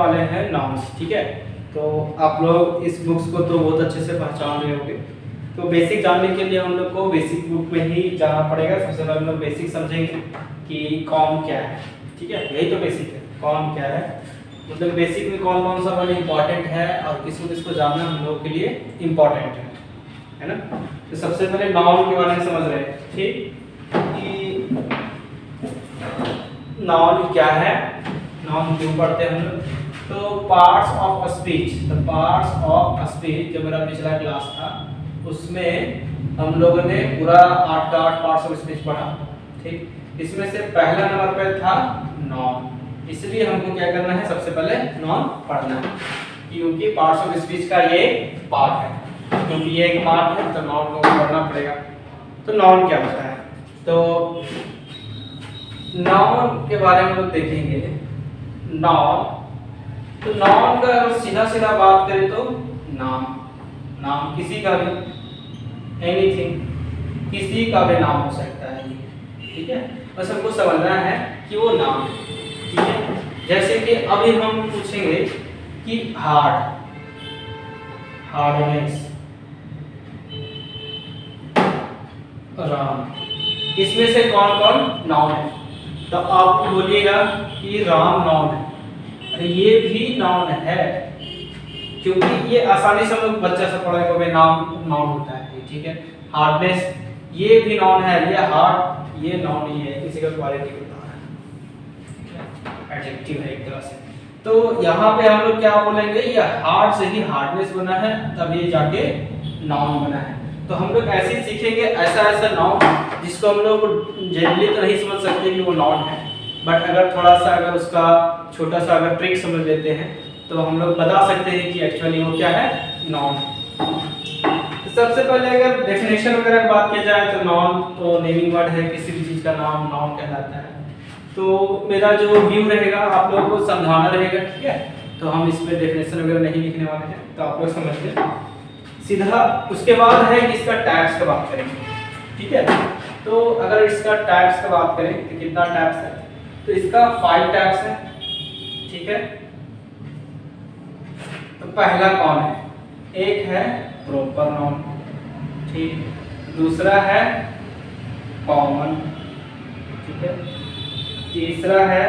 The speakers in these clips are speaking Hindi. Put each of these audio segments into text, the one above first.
वाले हैं नाउन्स, ठीक है। तो आप लोग इस बुक्स को तो बहुत अच्छे से पहचान रहे होंगे। तो बेसिक जानने के लिए हम लोग को बेसिक बुक में ही जाना पड़ेगा। सबसे पहले हम लोग बेसिक समझेंगे कि कॉम क्या है, ठीक है। यही तो बेसिक है, कॉम क्या है, मतलब बेसिक में कौन कौन सा वर्ड इंपॉर्टेंट है और किसको जानना हम लोग के लिए इम्पॉर्टेंट है ना। तो सबसे पहले नाउन के बारे में समझ रहे हैं, ठीक, कि नाउन क्या है, नाउन क्यों पढ़ते हैं हम लोग। तो parts of speech, the parts of speech जो मेरा पिछला क्लास था उसमें हम लोगों ने पूरा 8 का 8 पार्ट्स ऑफ स्पीच पढ़ा, ठीक। इसमें से पहला नंबर पे था नाउन, इसलिए हमको क्या करना है, सबसे पहले नाउन पढ़ना है, क्योंकि पार्ट्स ऑफ स्पीच का ये पार्ट है, क्योंकि ये एक पार्ट है तो नाउन को पढ़ना पड़ेगा। तो नाउन क्या होता है, तो नाउन के बारे में लोग देखेंगे। नाउन, तो नाउन का अगर सीधा सीधा बात करें तो नाम, नाम किसी का भी, एनीथिंग, किसी का भी नाम हो सकता है ये, ठीक है। बस हमको समझना है कि वो नाम, ठीक है। जैसे कि अभी हम पूछेंगे कि हार्ड, हार्डनेस, राम, इसमें से कौन कौन नाउन है। तो आप बोलिएगा कि राम नाउन है, अरे ये भी नाउन है, क्योंकि ये आसानी से हम लोग बच्चा से पढ़े को नाम नाउन होता है, ठीक है। हार्डनेस ये भी नाउन है, ये हार्ड ये नाउन ही है, किसी का क्वालिटी होता है, एडजेक्टिव है एक तरह से। तो यहाँ पे हम लोग क्या बोलेंगे, ये हार्ड से ही हार्डनेस बना है तब ये जाके नाउन बना है। तो हम लोग ऐसे ही सीखेंगे ऐसा ऐसा नाउन जिसको हम लोग जनरली तो नहीं समझ सकते कि वो नाउन है, बट अगर थोड़ा सा अगर उसका छोटा सा अगर ट्रिक समझ लेते हैं तो हम लोग बता सकते हैं कि एक्चुअली वो क्या है, नाउन है। तो सबसे पहले अगर डेफिनेशन वगैरह की बात की जाए तो नाउन तो नेमिंग वर्ड है, किसी भी चीज़ का नाम नाउन कहलाता है। तो मेरा जो व्यू रहेगा आप लोगों को समझाना रहेगा, ठीक है। तो हम इसमें डेफिनेशन वगैरह नहीं लिखने वाले हैं, तो आप लोग समझ लें सीधा। उसके बाद है कि इसका टाइप्स का बात करेंगे, ठीक है। तो अगर इसका टाइप्स का बात करें तो कितना टाइप्स है, तो इसका 5 टाइप्स है, ठीक है। तो पहला कौन है, एक है प्रॉपर नाउन, ठीक, दूसरा है कॉमन, ठीक है, तीसरा है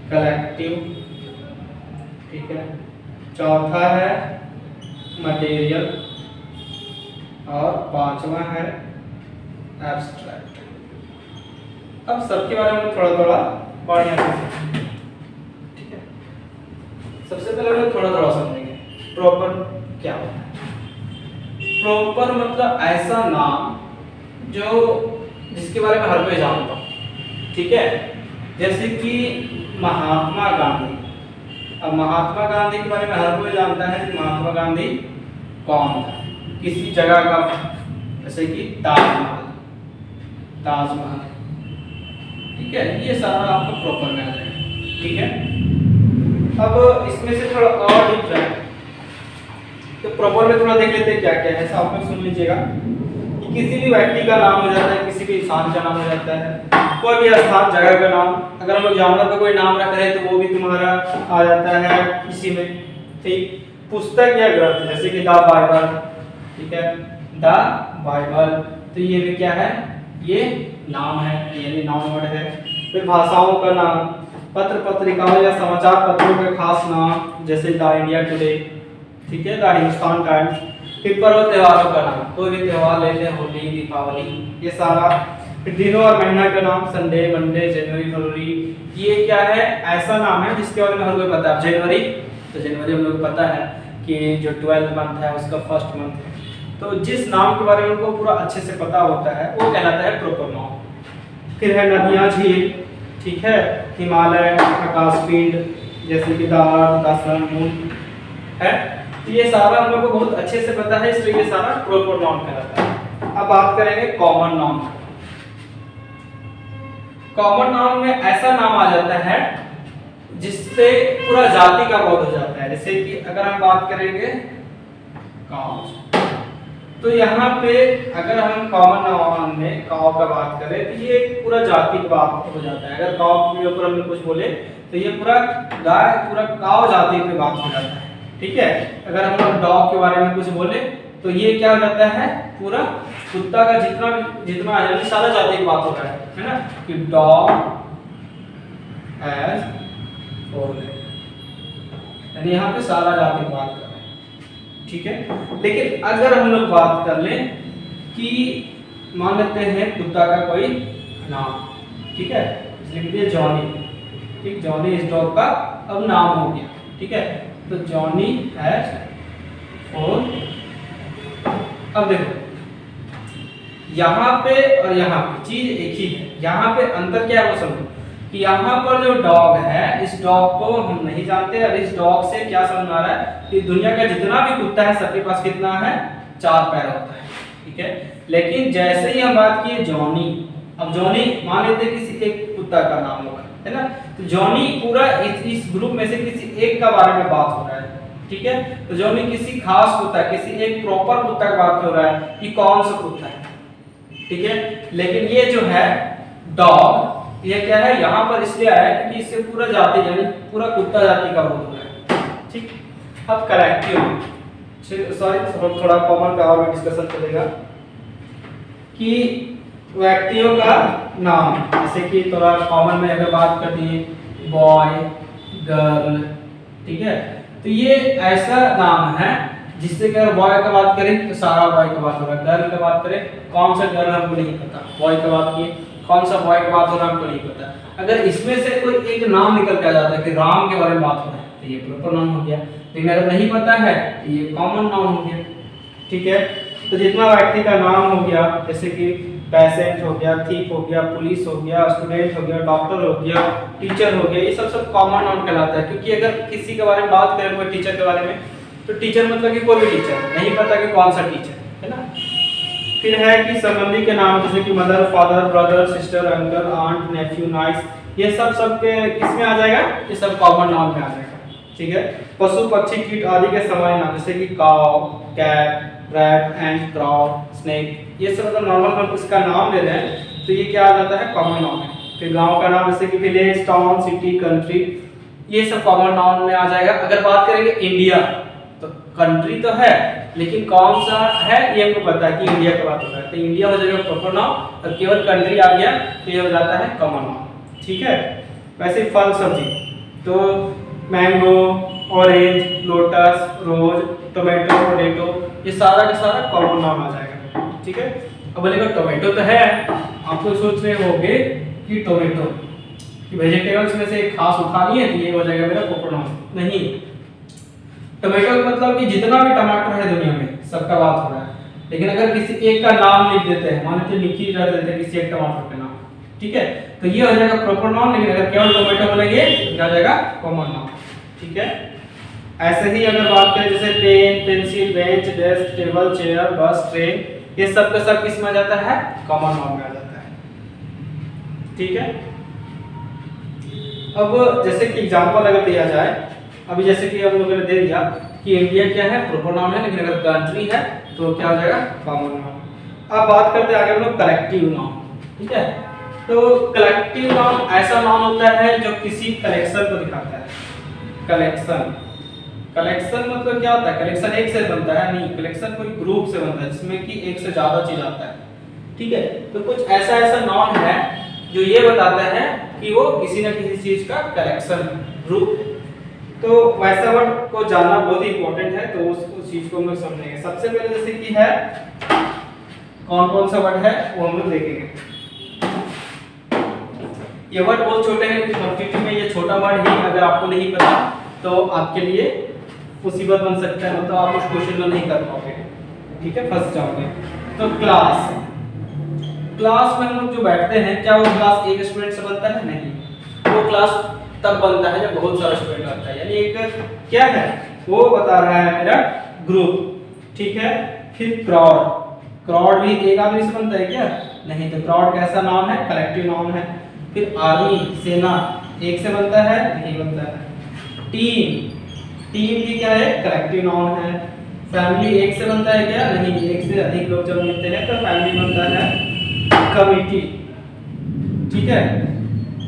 कलेक्टिव, ठीक है, चौथा है मटेरियल और पांचवा है एब्स्ट्रैक्ट। अब सबके बारे में थोड़ा थोड़ा बढ़िया से, ठीक है। सबसे पहले हम लोग थोड़ा थोड़ा समझेंगे प्रॉपर क्या होता है। प्रॉपर मतलब ऐसा नाम जो जिसके बारे में हर कोई जानता हो, ठीक है। जैसे कि महात्मा गांधी, अब महात्मा गांधी के बारे में हर कोई जानता है कि महात्मा गांधी कौन था, किसी जगह का, जैसे कि ताजमहल, ताजमहल, ठीक है। ये सारा आपका प्रॉपर नाम है, ठीक है। अब इसमें से थोड़ा और डीप जाए तो प्रॉपर में थोड़ा देख लेते हैं क्या क्या है। ऐसा आप लोग सुन लीजिएगा कि किसी भी व्यक्ति का नाम हो जाता है, किसी भी इंसान का नाम हो जाता है, कोई भी स्थान जगह का नाम, अगर हम लोग जानवर का कोई नाम रख रहे हैं तो वो भी तुम्हारा आ जाता है इसी में, ठीक। पुस्तक या ग्रंथ जैसे कि द बाइबल, ठीक है, द बाइबल, तो ये भी क्या है, ये नाम है, यानी नाउन वर्ड है। फिर भाषाओं का नाम, पत्र पत्रिकाओं या समाचार पत्रों के खास नाम जैसे द इंडिया टुडे, ठीक है, द हिंदुस्तान टाइम्स। फिर पर्व त्योहारों का नाम, कोई भी त्योहार ले लें, होली दीपावली, ये सारा। फिर दिनों और महीना का नाम, संडे मंडे जनवरी फरवरी, ये क्या है, ऐसा नाम है जिसके बारे में हर कोई पता है। जनवरी, तो जनवरी हम लोग को पता है कि जो 12th मंथ है उसका फर्स्ट मंथ है। तो जिस नाम के बारे में उनको पूरा अच्छे से पता होता है वो कहलाता है प्रॉपर नाउन। फिर है नदियाँ, झील, ठीक है, हिमालय, आकाशपिंड जैसे कि द मून है, तो ये सारा हम लोग को बहुत अच्छे से पता है, इसलिए ये सारा प्रॉपर नाउन कहलाता है। अब बात करेंगे कॉमन नाउन। कॉमन नाउन में ऐसा नाम आ जाता है जिससे पूरा जाति का बोध हो जाता है। जैसे कि अगर हम बात करेंगे काउज, तो यहाँ पे अगर हम कॉमन नाउन में काव का बात करें तो ये पूरा जाति की बात हो जाता है। अगर काव के ऊपर हम कुछ बोले तो ये पूरा गाय पूरा काव जाति पे बात हो जाता है, ठीक है। अगर हम लोग डॉग के बारे में कुछ बोले तो ये क्या हो जाता है, पूरा कुत्ता का जितना जितना यानी सारा जाति की बात हो रहा है ना, कि डॉग एज फोर लेग, यानी यहाँ पे सारा जाति की बात कर रहे हैं, ठीक है। लेकिन अगर हम लोग बात कर लें कि मान लेते हैं कुत्ता का कोई नाम, ठीक है, लिख दिए जॉनी, ठीक, जॉनी इस डॉग का अब नाम हो गया, ठीक है। तो जॉनी हैज फोर। अब देखो यहाँ पे और यहाँ पे चीज एक ही है, यहाँ पे अंतर क्या है वो समझो कि यहाँ पर जो डॉग है इस डॉग को हम नहीं जानते, और इस डॉग से क्या समझ आ रहा है कि दुनिया का जितना भी कुत्ता है सबके पास कितना है, 4 पैर होता है, ठीक है। लेकिन जैसे ही हम बात किए जॉनी, अब जॉनी मान लेते किसी एक कुत्ता का नाम होगा, है ना, तो जॉनी पूरा इस ग्रुप में से किसी एक का बारे में बात हो रहा है, ठीक है। तो जॉनी किसी खास कुत्ता, किसी एक प्रॉपर कुत्ता की बात हो रहा है कि कौन सा कुत्ता है, ठीक है। लेकिन ये जो है डॉग, ये क्या है यहाँ पर इसलिए आया है क्योंकि इससे पूरा जाति यानी पूरा कुत्ता जाति का बोध हो रहा है, ठीक। अब कलेक्टिव, सॉरी थोड़ा कॉमन पे और डिस्कशन चलेगा कि व्यक्तियों का नाम, जैसे कि थोड़ा कॉमन में अगर बात कर दी बॉय गर्ल, ठीक है, तो ये ऐसा नाम है जिससे कि अगर बॉय का बात करें तो सारा बॉय का बात हो रहा है, गर्ल का बात करें कौन सा गर्ल हमको नहीं पता, बॉय का बात किए कौन सा बॉय का बात हो रहा है हमको नहीं पता। अगर इसमें से कोई एक नाम निकल के आ जाता है कि राम के बारे में बात हो रहा है तो ये प्रॉपर नाउन हो गया, लेकिन अगर नहीं पता है तो ये कॉमन नाउन हो गया, ठीक है। तो जितना व्यक्ति का नाम हो गया, जैसे कि पेशेंट हो गया, थीप हो गया, पुलिस हो गया, स्टूडेंट हो गया, डॉक्टर हो गया, टीचर हो गया, ये सब कॉमन नाउन कहलाता है। क्योंकि अगर किसी के बारे में बात करें कोई टीचर के बारे में तो टीचर मतलब कि कोई भी टीचर, नहीं पता कि कौन सा टीचर है ना। फिर है कि संबंधी के नाम, जैसे कि mother, father, brother, sister, uncle, aunt, nephew, niece, ये सब के किसमें आ जाएगा, ये सब कॉमन नाउन में आ जाएगा, ठीक है। पशु, पक्षी, कीट आदि के सामान्य नाम, जैसे कि cow, cat, rat, and, crow, snake, ये सब अगर नॉर्मल हम इसका नाम ले रहे हैं तो ये क्या आ जाता है, कॉमन नाउन है। फिर गांव का नाम जैसे कि विलेज, टाउन, सिटी, कंट्री, ये सब कॉमन नाउन में आ जाएगा। अगर बात करेंगे इंडिया, तो कंट्री तो है लेकिन कौन सा है ये हमको पता है कि इंडिया की बात हो रहा है, तो इंडिया हो जाएगा प्रॉपर नाउन, और केवल कंट्री आ गया तो ये हो जाता है कॉमन नाउन, ठीक है। वैसे फल सब्जी तो मैंगो, ऑरेंज, लोटस, रोज, टोमेटो, पोटैटो, ये सारा का सारा कॉमन नाउन आ जाएगा, ठीक है। अब बोलेगा टोमेटो तो है, आप लोग सोच रहे होंगे कि टोमेटो कि वेजिटेबल्स में से एक खास उठानी है तो ये हो जाएगा मेरा प्रॉपर नाउन, नहीं। टोमेटो का मतलब कि जितना भी टमाटर है दुनिया में सबका बात हो रहा है, लेकिन अगर किसी एक का नाम लिख देते हैं, मान लीजिए लिखी रख देते हैं किसी एक टमाटर का नाम, ठीक है, तो ये हो जाएगा प्रॉपर नाउन। लेकिन अगर केवल टोमेटो बोलेंगे तो क्या हो जाएगा कॉमन नाउन, ठीक है। ऐसे ही अगर बात करें जैसे pen, pencil, bench, desk, table, chair, bus, train, ये सब का सब किस में आ जाता है, कॉमन नाउन में आ जाता है, ठीक है। अब जैसे कि एग्जांपल अगर दिया जाए, अभी जैसे कि हम लोगों ने दे दिया कि इंडिया क्या है, प्रॉपर नाउन है, लेकिन अगर कंट्री है तो क्या हो जाएगा, कॉमन नाउन। अब बात करते हैं आगे हम लोग कलेक्टिव नाउन, ठीक है। तो कलेक्टिव नाउन ऐसा नाउन होता है जो किसी कलेक्शन को दिखाता है। कलेक्शन, कलेक्शन मतलब क्या होता है, कलेक्शन एक से बनता है नहीं, कलेक्शन कोई ग्रुप से बनता है जिसमें कि एक से ज्यादा चीज आता है, ठीक है। तो कुछ ऐसा नाउन है जो ये बताता है कि वो किसी न किसी चीज का कलेक्शन ग्रुप है। तो वैसा वर्ड को जानना बहुत ही इंपॉर्टेंट है, तो उस चीज को हम लोग समझेंगे। सबसे पहले जैसे कि है कौन कौन सा वर्ड है वो हम लोग देखेंगे। ये वर्ड बहुत छोटे हैं, कॉम्पिटिटिव में ये छोटा वर्ड ही अगर आपको नहीं पता तो आपके लिए मुसीबत बन सकता है, मतलब आप उस क्वेश्चन को नहीं कर पाओगे, ठीक है, फंस जाओगे। तो क्लास, क्लास में हम लोग जो बैठते हैं क्या वो क्लास एक स्टूडेंट से बनता है, नहीं, वो क्लास तब बनता है जब बहुत सारा स्टूडेंट आता है, यानी एक क्या है वो बता रहा है मेरा ग्रुप, ठीक है। फिर क्राउड, क्राउड भी एक आदमी से बनता है क्या, नहीं, तो क्राउड कैसा नाम है, कलेक्टिव नाउन है। फिर आर्मी, सेना, एक से बनता है, नहीं बनता है। टीम, टीम भी क्या है, कलेक्टिव नाउन है। फैमिली एक से बनता है क्या? नहीं, एक से अधिक लोग जब मिलते हैं तो फैमिली बनता है कमिटी। ठीक है,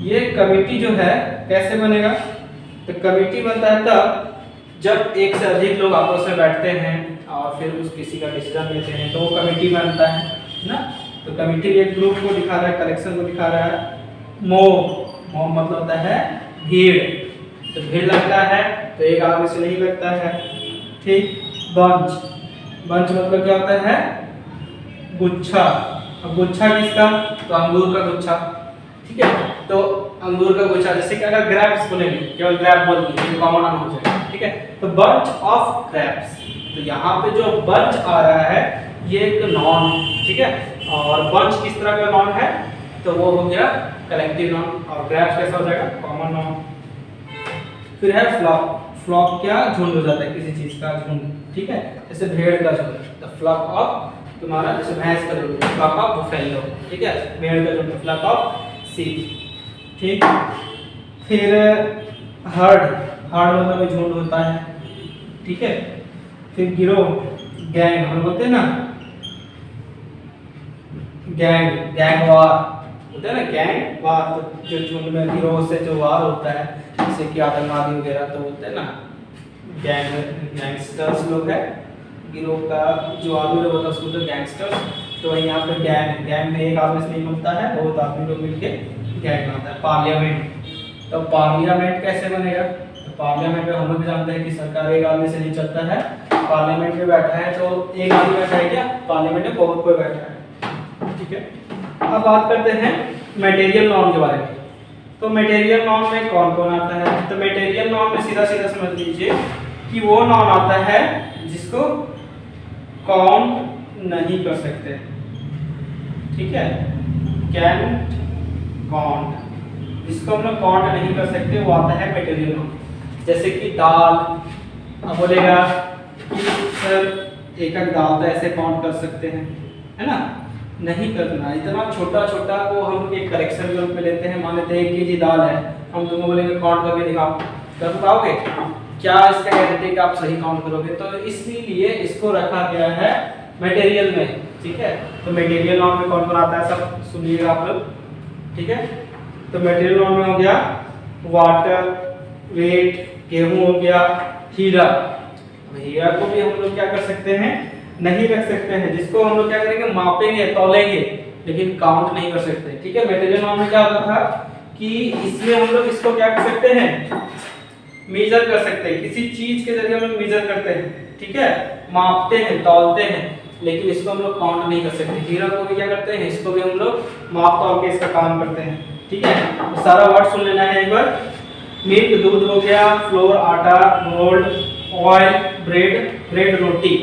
ये कमिटी जो है कैसे बनेगा? तो कमिटी बनता है तब जब एक से अधिक लोग आपस में बैठते हैं और फिर उस किसी का डिसीजन लेते हैं तो वो कमिटी बनता है ना। तो कमिटी एक ग्रुप को दिखा रहा है, कलेक्शन को दिखा रहा है। मोब मतलब होता है भीड़, तो भीड़ लगता है तो एक आदमी से नहीं लगता है। ठीक, बंच मतलब क्या होता है? गुच्छा। अब गुच्छा किसका? तो अंगूर का गुच्छा। ठीक है, तो अंगूर का गुच्छा, जैसे कि अगर ग्रेप्स बोलेंगे, केवल ग्रेप बोल दीजिए, कॉमन नाम हो जाएगा। ठीक है, तो बंच ऑफ ग्रेप्स, तो यहाँ पे जो बंच आ रहा है ये एक नॉन। ठीक है, और बंच किस तरह का नॉन है? तो वो हो गया कलेक्टिव नॉन, और ग्रेप्स कैसा हो जाएगा? Common noun. फिर है फ्लॉक। फ्लॉक क्या? झुंड हो जाता है किसी चीज का झुंड। ठीक है, जैसे भेड़ का झुंड, द फ्लॉक ऑफ तुम्हारा, जैसे भैंस का झुंड, फ्लॉक ऑफ बुफेलो। ठीक है, भेड़ का झुंड, फ्लॉक ऑफ शीप। ठीक, फिर हर्ड मतलब एक झुंड होता है। ठीक है, फिर गिरोह, गैंग हम बोलते हैं ना, गैंग वार होता है ना, गैंग वार। तो जो झुंड में गिरोह से जो वार होता है, जैसे कि आतंकवादी वगैरह, तो होते हैं ना गैंगस्टर्स लोग हैं। गिरोह का जो आदमी लोग होता है उसको तो गैंगस्टर्स। तो यहाँ पे गैंग में एक आदमी से नहीं बनता है, बहुत आदमी लोग मिलके गैंग बनता है। पार्लियामेंट, तो पार्लियामेंट कैसे बनेगा? तो पार्लियामेंट में हम लोग जानते हैं कि सरकार एक आदमी से नहीं चलता है। पार्लियामेंट में बैठा है तो एक आदमी बैठा है क्या? पार्लियामेंट में बहुत कोई बैठा है। ठीक है, अब बात करते हैं मटेरियल नॉर्म के बारे में। तो मटेरियल नॉर्म में कौन कौन आता है? तो मटेरियल नॉर्म में सीधा समझ लीजिए कि वो नॉर्म आता है जिसको काउंट नहीं कर सकते। ठीक है, कैंट काउंट, जिसको हम लोग काउंट नहीं कर सकते वो आता है मटेरियल नॉर्म। जैसे कि दाल, अब बोलेगा कि सर एक दाल तो ऐसे काउंट कर सकते हैं, है ना? नहीं करना, इतना छोटा छोटा को हम एक करेक्शन के रूप में लेते हैं। मान लेते हैं 1 kg दाल है, हम तुमको बोलेंगे काउंट करके दिखाओ, कर पाओगे क्या? इसका गारंटी कि आप सही काउंट करोगे? तो इसलिए इसको रखा गया है मटेरियल में। ठीक है, तो मटेरियल नॉर्म में कौन कौन आता है सब सुनिएगा आप लोग। ठीक है, तो मटेरियल नॉर्म में हो गया वाटर, वेट, गेहूं हो गया, हीरा। हीरा को भी हम लोग क्या कर सकते हैं? नहीं रख सकते हैं, जिसको हम लोग क्या करेंगे? मापेंगे, तौलेंगे, लेकिन काउंट नहीं कर सकते। ठीक है, मटेरियल नॉर्म में क्या होता था कि इसमें हम लोग इसको क्या कर सकते हैं? मेजर कर सकते हैं, किसी चीज के जरिए हम लोग मेजर करते हैं। ठीक है, मापते हैं, तौलते हैं, लेकिन इसको हम लोग काउंट नहीं कर सकते। हीरा को भी क्या करते हैं? इसको भी हम लोग माप तौल के इसका काम करते हैं। ठीक है, तो सारा वर्ड सुन लेना है एक बार। मिल्क दूध हो गया, फ्लोर आटा, गोल्ड, ऑयल, ब्रेड रोटी।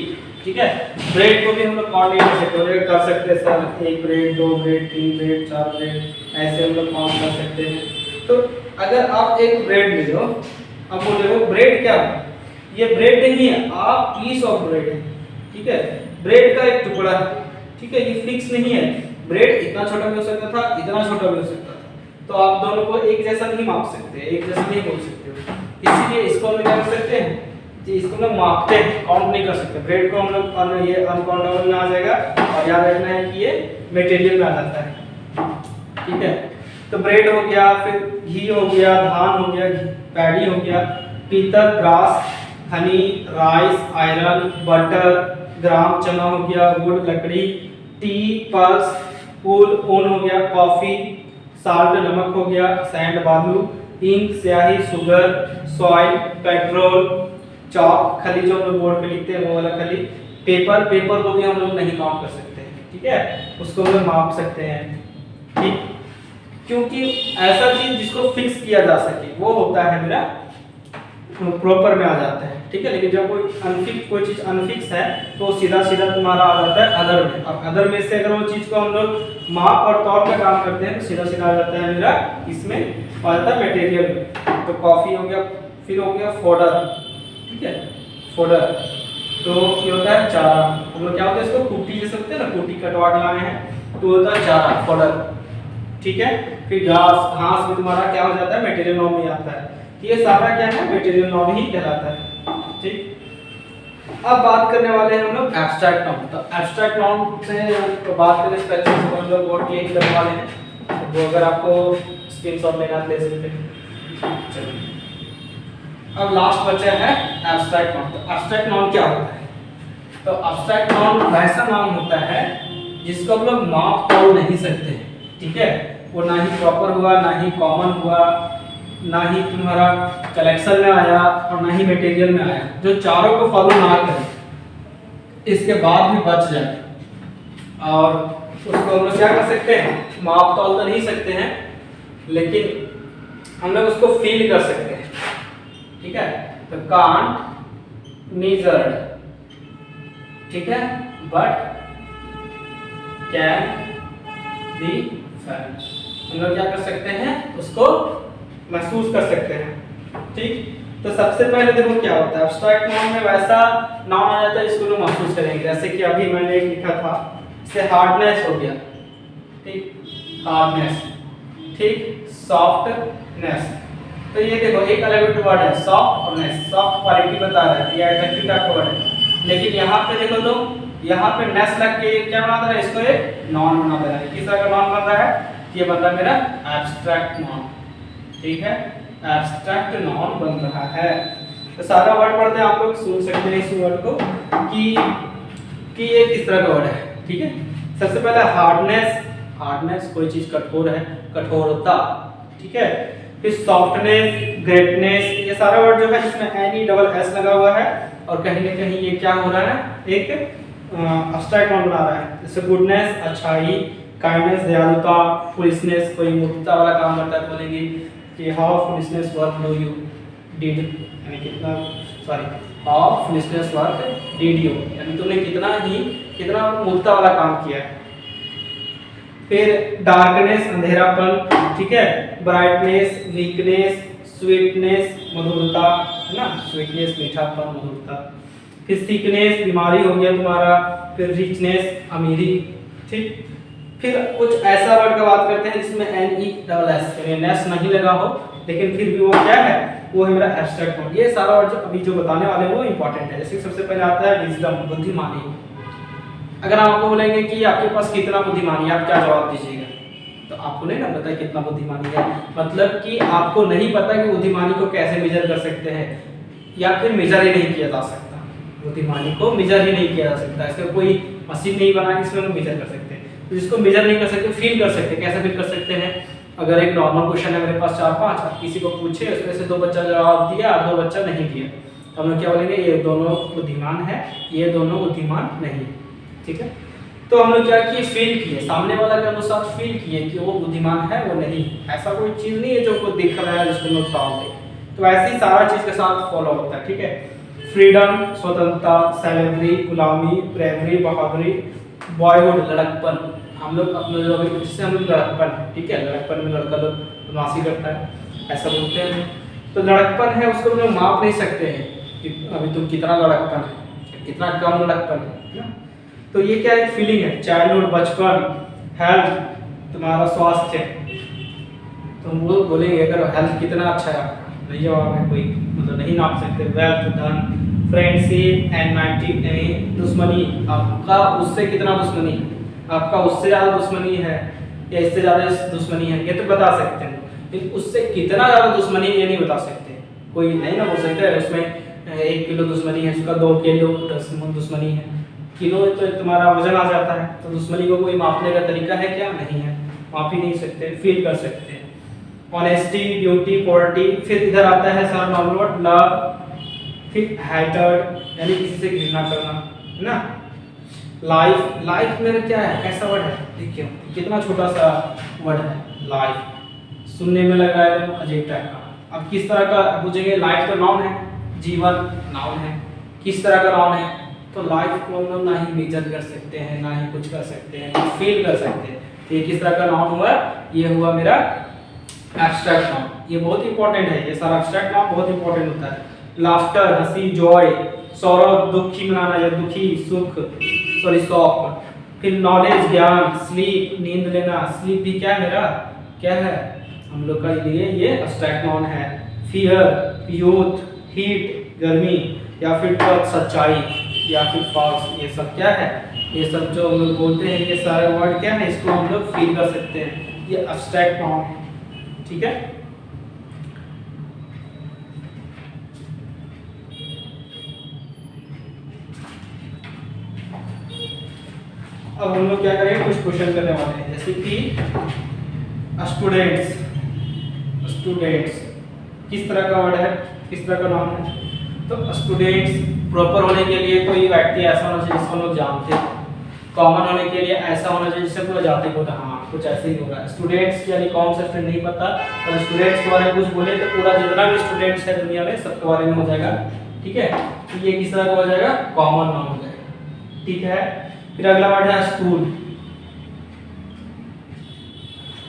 ठीक है, ब्रेड को भी हम लोग काउंट नहीं कर सकते। कर सकते हैं sir 1 bread, 2 bread, 3 bread, 4 bread, ऐसे हम लोग काउंट कर सकते हैं। तो अगर आप एक ब्रेड ले लो, अब बोले वो ब्रेड क्या है? ये ब्रेड नहीं है, आप पीस ऑफ ब्रेड है। ठीक है, ब्रेड का एक टुकड़ा है। ठीक है, ये फिक्स नहीं है। ब्रेड इतना छोटा भी हो सकता था, इतना छोटा भी हो सकता था, तो आप दोनों को एक जैसा नहीं माप सकते, एक जैसा नहीं बोल सकते हो। इसीलिए इसको हम क्या कर सकते हैं? जी, इसको हम मापते हैं, काउंट नहीं कर सकते। ब्रेड को हम लोग ये अनकाउंटेबल में आ जाएगा, और याद रखना है कि ये मटेरियल में आ जाता है। ठीक है, तो ब्रेड हो गया, फिर घी हो गया, धान हो गया, पैडी हो गया, पीतल, brass, honey, rice, iron, butter, gram, चना हो गया, वुड, लकड़ी, टी, पल्स, वूल, ऊन हो गया, कॉफी, साल्ट, नमक हो गया, सैंड, बालू, इंक, स्याही, शुगर, सॉइल, पेट्रोल, चॉक, खली जो हम लोग बोर्ड पे लिखते हैं वो वाला खली, पेपर को भी हम लोग नहीं काउंट कर सकते हैं। ठीक है, उसको हम लोग माप सकते हैं। ठीक, क्योंकि ऐसा चीज जिसको फिक्स किया जा सके वो होता है मेरा प्रॉपर में आ जाता है। ठीक है, लेकिन जब कोई चीज अनफिक्स है तो सीधा तुम्हारा आ जाता है अदर में। अब अदर में से अगर वो चीज को हम लोग माप और तौल का काम करते हैं तो सीधा आ जाता है मेरा इसमें, आ जाता है मटेरियल में। तो कॉफी हो गया, फिर हो गया फोडर। ठीक है, फोडर तो ये होता है चारा। हम लोग क्या होता है इसको कुट्टी जैसे होते हैं ना, कुट्टी कटवा के लाए हैं तो होता है चारा, फोडर। ठीक है, फिर घास भी तुम्हारा क्या हो जाता है? मटेरियल नॉर्म में आता है। ये सारा क्या है? मटेरियल नॉर्म ही कहलाता है। ठीक, अब बात करने वाले हैं हम लोग एब्स्ट्रैक्ट नाउन। तो एब्स्ट्रैक्ट नाउन से तो बात करें पहले से हम लोग वर्ड क्लियर करने वाले हैं, तो वो अगर आपको स्क्रीनशॉट लेना है ले सकते हैं। चलिए अब लास्ट बचा है एब्स्ट्रैक्ट नाउन। तो एब्स्ट्रैक्ट नाउन क्या होता है? तो एब्स्ट्रैक्ट नाउन वैसा नाउन होता है जिसको हम लोग माप तोड़ नहीं सकते, ठीक है। वो ना ही प्रॉपर हुआ, ना ही कॉमन हुआ, ना ही तुम्हारा कलेक्शन में आया और ना ही मटेरियल में आया, जो चारों को फॉलो ना करे इसके बाद भी बच जाए, और उसको हम लोग क्या कर सकते हैं, माप तोल तो नहीं सकते हैं लेकिन हम लोग उसको फील कर सकते हैं, ठीक है। तो कांट मेजर्ड, ठीक है, बट कैन बी फैल्ड। हम लोग क्या कर सकते हैं, उसको महसूस कर सकते हैं, ठीक। तो सबसे पहले देखो क्या होता है एब्स्ट्रैक्ट नाउन में, वैसा नाउन आ जाता है जिसको लोग महसूस करेंगे। जैसे कि अभी मैंने एक लिखा था, इससे हार्डनेस हो गया, ठीक, हार्डनेस, ठीक, सॉफ्टनेस। तो ये देखो एक अलग वर्ड है सॉफ्ट और नेस, सॉफ्ट क्वालिटी बता रहा है, ये एडजेक्टिव टाइप का वर्ड है। लेकिन यहाँ पे देखो तो यहाँ पे नेस लग के क्या बना दे रहा है, इसको एक नॉन बना दे रहा है। किस तरह का नॉन बन रहा है, ये बन रहा है मेरा एब्स्ट्रैक्ट नॉन, ठीक है, एब्स्ट्रैक्ट नॉन बन रहा है। तो सारा वर्ड पढ़ते हैं, आप लोग सुन सकते हैं इस वर्ड को कि ये किस तरह का वर्ड है, ठीक है। सबसे पहले हार्डनेस, हार्डनेस कोई चीज कठोर है, कठोरता, ठीक है। फिर सॉफ्टनेस, ग्रेटनेस, ये सारा वर्ड जो है इसमें एन डबल एस लगा हुआ है और कहीं ना कहीं ये क्या हो रहा है, एक एब्स्ट्रैक्ट नॉन बना रहा है। जैसे गुडनेस, अच्छाई, काइंडनेस, दयालुता, फुलिशनेस, कोई मूर्खता वाला काम करता है तो बोलेंगे कि how foolishness work do you did, यानी कितना, sorry, how foolishness work did you, यानी तुमने कितना मूर्खता वाला काम किया है। फिर डार्कनेस, अंधेरापन, ठीक है, ब्राइटनेस, वीकनेस, स्वीटनेस, मधुरता, है ना, स्वीटनेस मीठापन, मधुरता। फिर सिकनेस, बीमारी हो गया तुम्हारा। फिर रिचनेस, अमीरी, ठीक। फिर कुछ ऐसा वर्ड का बात करते हैं जिसमें एन ई डबल एस यानी नेस नहीं लगा हो लेकिन फिर भी वो क्या है, वो है मेरा एब्स्ट्रैक्ट नॉन। ये सारा वर्ड जो अभी जो बताने वाले हैं वो इंपॉर्टेंट है। जैसे सबसे पहले आता है विजडम, बुद्धिमानी। अगर हम आपको बोलेंगे कि आपके पास कितना बुद्धिमानी है, आप क्या जवाब दीजिएगा? तो आपको नहीं ना पता है कितना बुद्धिमानी है, मतलब कि आपको नहीं पता कि बुद्धिमानी को कैसे मेजर कर सकते हैं, या फिर मेजर ही नहीं किया जा सकता। बुद्धिमानी को मेजर ही नहीं किया जा सकता, इसका कोई मशीन नहीं बना कि इसमें हम मेजर कर सकते हैं। तो जिसको मेजर नहीं कर सकते, फील कर सकते। कैसे फील कर सकते हैं? अगर एक नॉर्मल क्वेश्चन है मेरे पास 4-5, आप किसी को पूछे उसमें से 2 बच्चा जवाब दिया, 2 बच्चा नहीं दिया, तो हम लोग क्या बोलेंगे, ये दोनों बुद्धिमान है, ये दोनों बुद्धिमान नहीं, ठीक है। तो हम लोग क्या किए, फील किए, सामने वाला के अनुसार फील किए कि वो बुद्धिमान है वो नहीं। ऐसा कोई चीज नहीं है जो को दिख रहा है जिसको लोग टाल दे। तो ऐसे ही सारा चीज के साथ फॉलो होता है, ठीक है। फ्रीडम, स्वतंत्रता, सैलरी, गुलामी, ब्रेवरी, बहादुरी, बॉयहुड, लड़कपन। हम लोग अपने जो अभी जिससे हम लोग लड़कपन, ठीक है, लड़कपन में लड़का लोग बदमाशी करता है, ऐसा बोलते हैं। तो लड़कपन है उसको हम लोग माप नहीं सकते हैं कि अभी तुम कितना लड़कपन है, कितना कम लड़कपन है ना। तो ये क्या एक फीलिंग है, चाइल्डहुड, बचपन, हेल्थ, तुम्हारा स्वास्थ्य। तो हम लोग बोलेंगे अगर हेल्थ कितना अच्छा है आपका, नहीं जवाब है कोई, मतलब नहीं नाप सकते। वेल्थ, धन, फ्रेंडशिप, एनमाइटी, दुश्मनी, आपका उससे कितना दुश्मनी है, आपका उससे ज़्यादा दुश्मनी है या इससे ज़्यादा दुश्मनी है, ये तो बता सकते हैं, लेकिन उससे कितना ज़्यादा दुश्मनी है ये नहीं बता सकते। कोई नहीं ना बोल सकता है उसमें 1 किलो दुश्मनी है, उसका 2 किलो दुश्मनी है। किलो तो तुम्हारा वजन आ जाता है, तो दुश्मनी को कोई मापने का तरीका है क्या? नहीं है, माप ही नहीं सकते, फील कर सकते हैं। Honesty, beauty, purity. फिर इधर आता है सारा नॉर्मल वर्ड, लव, फिर हेटर्ड यानी किसी से घृणा करना, है ना। लाइफ, लाइफ में क्या है, कैसा वर्ड है, देखिए कितना छोटा सा वर्ड है लाइफ, सुनने में लग रहा है अजीब टाइप का। अब किस तरह का पूछेंगे, लाइफ तो नाउन है, जीवन नाउन है, किस तरह का नाउन है, तो लाइफ को हम लोग ना ही मेजर कर सकते हैं, ना ही कुछ कर सकते हैं, ना फील कर सकते हैं। तो ये किस तरह का नाउन हुआ, ये हुआ मेरा एब्स्ट्रैक्ट नाउन। ये बहुत इंपॉर्टेंट है, ये सारा एब्स्ट्रैक्ट नाउन बहुत इंपॉर्टेंट होता है। लाफ्टर, हंसी, जॉय, सौरभ, दुखी मनाना या दुखी, सुख, सॉरी शौक। फिर नॉलेज, ज्ञान, स्लीप, नींद लेना, स्लीप भी क्या है मेरा, क्या है हम लोग का लिए ये एब्स्ट्रैक्ट नाउन है। फियर, यूथ, हीट, गर्मी, या फिर ट्रुथ, सच्चाई, या फिर फॉल्स, ये सब क्या है, ये सब जो हम लोग बोलते हैं ये सारे वर्ड क्या है, इसको हम लोग फील कर सकते हैं, ये एब्स्ट्रैक्ट नाउन है। ठीक है, अब हम लोग क्या करेंगे, कुछ क्वेश्चन करने वाले हैं, जैसे कि स्टूडेंट्स। स्टूडेंट्स किस तरह का वर्ड है, किस तरह का नाम है? तो स्टूडेंट्स प्रॉपर होने के लिए कोई व्यक्ति ऐसा होना चाहिए जिसको लोग जानते हैं, कॉमन होने के लिए ऐसा होना चाहिए जिससे पूरा जानते होता हाँ कुछ ऐसे ही हो रहा है। स्टूडेंट्स यानी कौन सा स्टूडेंट नहीं पता, और स्टूडेंट्स के बारे में कुछ बोले तो पूरा जितना भी स्टूडेंट्स है दुनिया में सबके बारे में हो जाएगा। ठीक है, तो ये किस तरह का हो जाएगा, कॉमन नाउन हो जाएगा। ठीक है, फिर अगला वर्ड है स्कूल।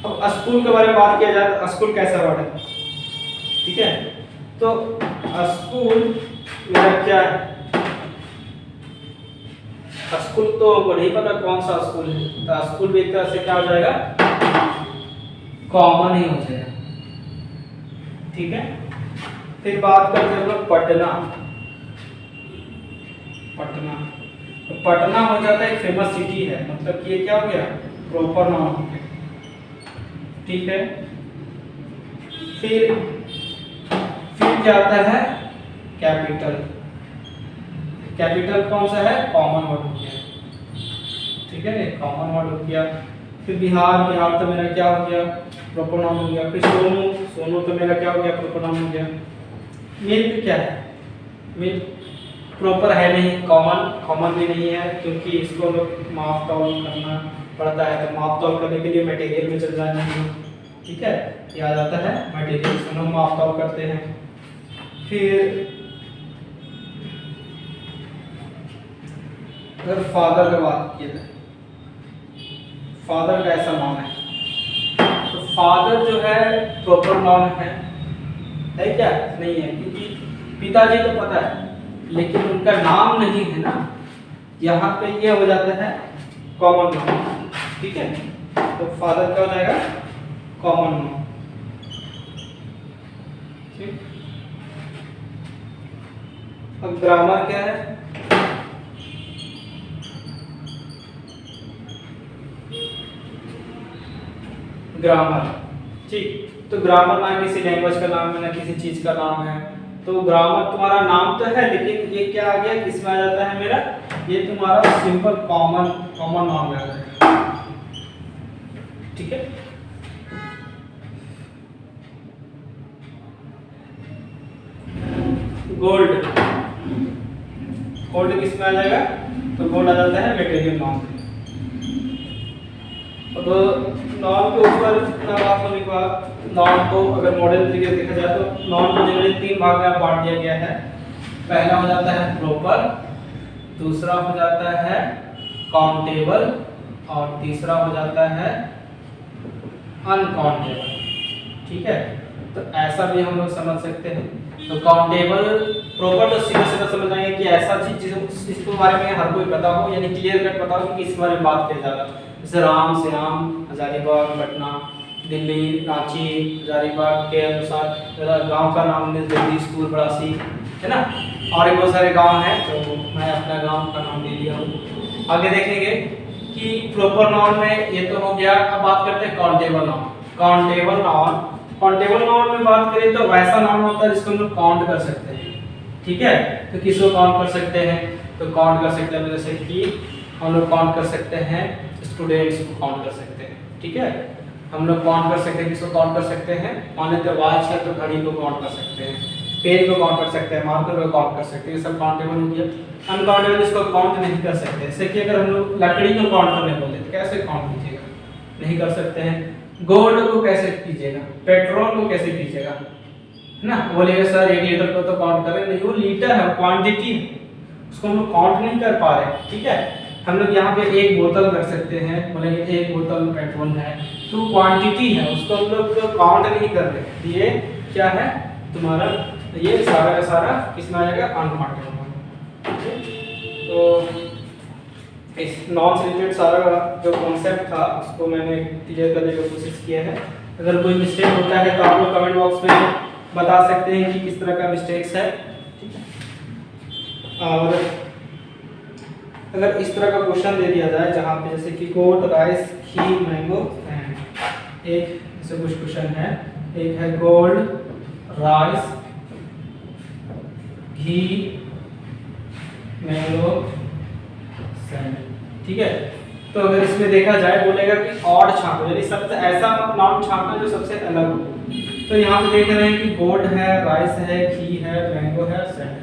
अब स्कूल के बारे में बात किया जाए तो स्कूल कैसा वर्ड है? ठीक है, तो स्कूल मेरा क्या है, स्कूल तो नहीं पता कौन सा स्कूल है, तो स्कूल भी एक तरह से क्या हो जाएगा, कॉमन ही हो जाएगा। ठीक है, फिर बात करते हैं हम लोग पटना। पटना, तो पटना हो जाता है एक फेमस सिटी है, मतलब कि ये क्या हो गया, प्रॉपर नाउन हो गया। ठीक है, फिर क्या आता है, कैपिटल। कैपिटल कौन सा है, कॉमन वर्ड हो गया। ठीक है, कॉमन वर्ड हो गया। फिर बिहार, बिहार तो मेरा क्या हो गया, प्रॉपर नाउन हो गया। फिर सोनू, सोनू तो मेरा क्या हो गया, प्रॉपर नाउन हो गया। मिल्क क्या है, मिल्क प्रॉपर है नहीं, कॉमन, कॉमन भी नहीं है, क्योंकि इसको लोग माप तौल करना पड़ता है, तो माप तौल करने के लिए मटेरियल में चल जाना है। ठीक है, ये आ जाता है मटेरियल से हम माप तौल करते हैं। फिर अगर फादर की बात की जाए, फादर का ऐसा नाम है, तो फादर जो है प्रॉपर नाउन है क्या, नहीं है, क्योंकि पिताजी तो पता है लेकिन उनका नाम नहीं है ना, यहाँ पे ये हो जाता है कॉमन नाउन। ठीक है, तो फादर क्या हो जाएगा, कॉमन नाउन। ठीक, अब ग्रामर क्या है, ग्रामर। ठीक, तो ग्रामर ना किसी लैंग्वेज का नाम है ना किसी चीज का नाम है, तो ग्रामर तुम्हारा नाम तो है लेकिन ये क्या आ गया, किसमें आ जाता है मेरा, ये तुम्हारा सिंपल कॉमन नाउन में आ जाएगा। ठीक है, गोल्ड, गोल्ड किसमें आ जाएगा, तो गोल्ड आ जाता है मटेरियल नाउन में। अब नाउन के ऊपर इतना बात होने के बाद, नाउन को अगर मॉडल तरीके से देखा जाए तो नाउन को जनरली तीन भाग में बांट दिया गया है। पहला हो जाता है प्रॉपर, दूसरा हो जाता है काउंटेबल, और तीसरा हो जाता है अनकाउंटेबल। ठीक है, तो ऐसा भी हम लोग समझ सकते हैं। तो काउंटेबल, प्रॉपर तो सीधा सीधा समझ आएंगे कि ऐसा चीज जिसके बारे में हर कोई पता हो, यानी क्लियर कट पता हो कि किस बारे में बात किया जा रहा है, जैसे राम, श्याम, हजारीबाग, पटना, दिल्ली, रांची, हजारीबाग के अनुसार गांव का नाम दिल्ली, स्कूल, बड़ासी, है ना, और भी बहुत सारे गांव हैं, तो मैं अपना गांव का नाम ले लिया हूँ। आगे देखेंगे कि प्रॉपर नाउन में ये तो हो गया। अब बात करते हैं countable noun. Countable noun, countable noun में बात करें तो वैसा नाउन होता है जिसको हम लोग काउंट कर सकते हैं। ठीक है, तो किसको काउंट कर सकते हैं, तो काउंट कर सकते हैं जैसे कि हम लोग काउंट कर सकते हैं स्टूडेंट्स को काउंट कर सकते हैं। ठीक है, हम लोग काउंट कर सकते हैं, किसको काउंट कर सकते हैं, मान लेते हैं वॉच है तो घड़ी को काउंट कर सकते हैं, पेन को काउंट कर सकते हैं, मार्कर को काउंट कर सकते हैं, ये सब काउंटेबल हो गया। अनकाउंटेबल इसको काउंट नहीं कर सकते, जैसे कि अगर हम लोग लकड़ी को काउंट करने बोले तो कैसे काउंट कीजिएगा, नहीं कर सकते हैं। गोल्ड को कैसे कीजिएगा, पेट्रोल को कैसे कीजिएगा, है ना, बोलिएगा सर 1 लीटर को तो काउंट करें, नहीं, वो लीटर है, क्वांटिटी है, उसको हम लोग काउंट नहीं कर पा रहे। ठीक है, हम लोग यहाँ पे एक बोतल रख सकते हैं, बोलेंगे 1 बोतल पेट्रोल है, तो क्वांटिटी है, उसको हम लोग काउंट नहीं कर रहे। ये क्या है तुम्हारा, ये सारा का सारा किसमें आ जाएगा, अनकाउंटेबल। तो इस नॉन से रिलेटेड सारा जो कॉन्सेप्ट था उसको मैंने क्लियर करने की कोशिश किया है। अगर कोई मिस्टेक होता है तो आप लोग कमेंट बॉक्स में बता सकते हैं कि किस तरह का मिस्टेक्स है। और अगर इस तरह का क्वेश्चन दे दिया जाए जहाँ पे जैसे कि गोट, राइस, घी, मैंगो एंड, एक जैसे कुछ क्वेश्चन है, एक है गोल्ड, राइस, घी, मैंगो, सैंड, ठीक है। तो अगर इसमें देखा जाए बोलेगा कि ऑड छांटो, यानी सबसे ऐसा नाम छांटो जो सबसे अलग हो। तो यहाँ पे देख रहे हैं कि गोल्ड है, राइस है, घी है, मैंगो है, सैंड है।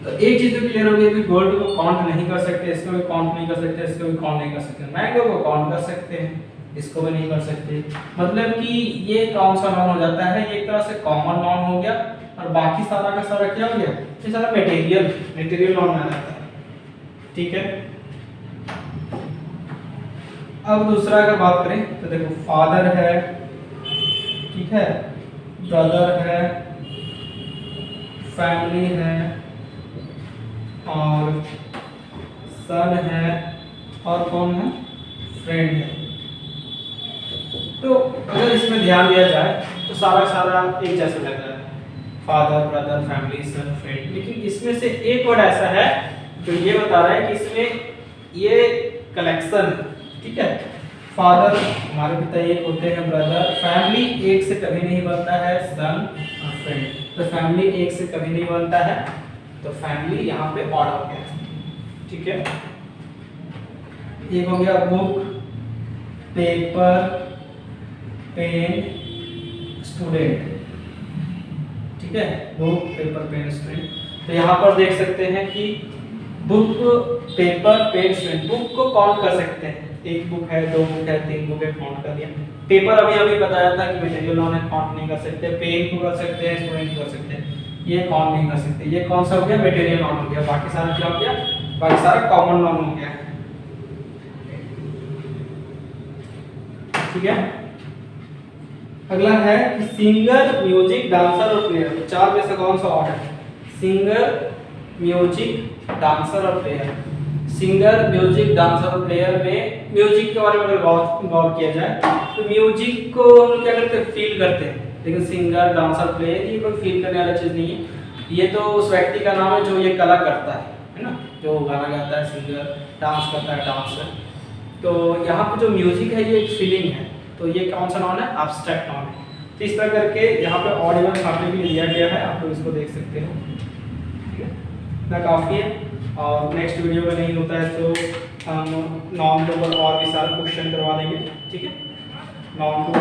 तो एक चीज तो क्लियर हो गई कि गोल्ड को काउंट नहीं कर सकते, इसको भी काउंट नहीं कर सकते, इसको भी काउंट नहीं कर सकते, मैंगो को काउंट कर सकते हैं, इसको भी नहीं कर सकते। मतलब कि ये कौन सा नाउन हो जाता है, ये एक तरह से कॉमन नाउन हो गया, और बाकी सारा का सारा क्या हो गया, ये सारा मटेरियल नाउन आ जाता है, ठीक है। अब दूसरा अगर बात करें तो देखो फादर है, ठीक है, ब्रदर है, फैमिली है, और सन है, और कौन है, फ्रेंड है। तो अगर इसमें ध्यान दिया जाए तो सारा सारा एक जैसा लग रहा है, फादर, ब्रदर, फैमिली, सन, फ्रेंड। लेकिन इसमें से एक वर्ड ऐसा है जो ये बता रहा है कि इसमें ये कलेक्शन, ठीक है। फादर हमारे पिता एक होते हैं, ब्रदर, फैमिली एक से कभी नहीं बनता है, सन और फ्रेंड, तो फैमिली एक से कभी नहीं बनता है, तो फैमिली यहाँ पे ऑड हो गया, ठीक है। एक हो गया बुक, पेपर, पेन, स्टूडेंट, ठीक है, बुक, पेपर, पेन, स्टूडेंट। तो यहाँ पर देख सकते हैं कि book, paper, pen, student. Book को काउंट कर सकते हैं, एक बुक है, दो बुक है, तीन बुक है, काउंट कर दिया। पेपर अभी बताया था कि मटेरियल नाउन है, काउंट नहीं कर सकते। पेन को कर सकते हैं, स्टूडेंट को कर सकते हैं, ये काउंट नहीं कर सकते। ये कौन सा हो गया, मटेरियल नाउन हो गया। बाकी सारा क्या हो गया, बाकी सारा कॉमन नाउन हो गया, ठीक है। अगला है कि सिंगर, म्यूजिक, डांसर और प्लेयर। चार में से कौन सा ऑड है, सिंगर, म्यूजिक, डांसर और प्लेयर। सिंगर, म्यूजिक, डांसर और प्लेयर में म्यूजिक के बारे में अगर गौर किया जाए तो म्यूजिक को हम क्या करते हैं, फील करते हैं, लेकिन सिंगर, डांसर, प्लेयर ये कोई फील करने वाला चीज नहीं है। ये तो उस व्यक्ति का नाम है जो ये कला करता है ना, जो गाना गाता है, सिंगर, डांस करता है, डांसर। तो यहाँ पे जो म्यूजिक है ये एक फीलिंग है, तो ये कौन सा नाउन है, एब्स्ट्रैक्ट नाउन है। तो इस तरह करके यहाँ पे ऑड इवन छापने के लिए दिया गया है, आप लोग इसको देख सकते हो, ठीक है, इतना काफ़ी है। और नेक्स्ट वीडियो में नहीं होता है तो हम नॉन के ऊपर और भी सारे क्वेश्चन करवा देंगे, ठीक है। नॉन के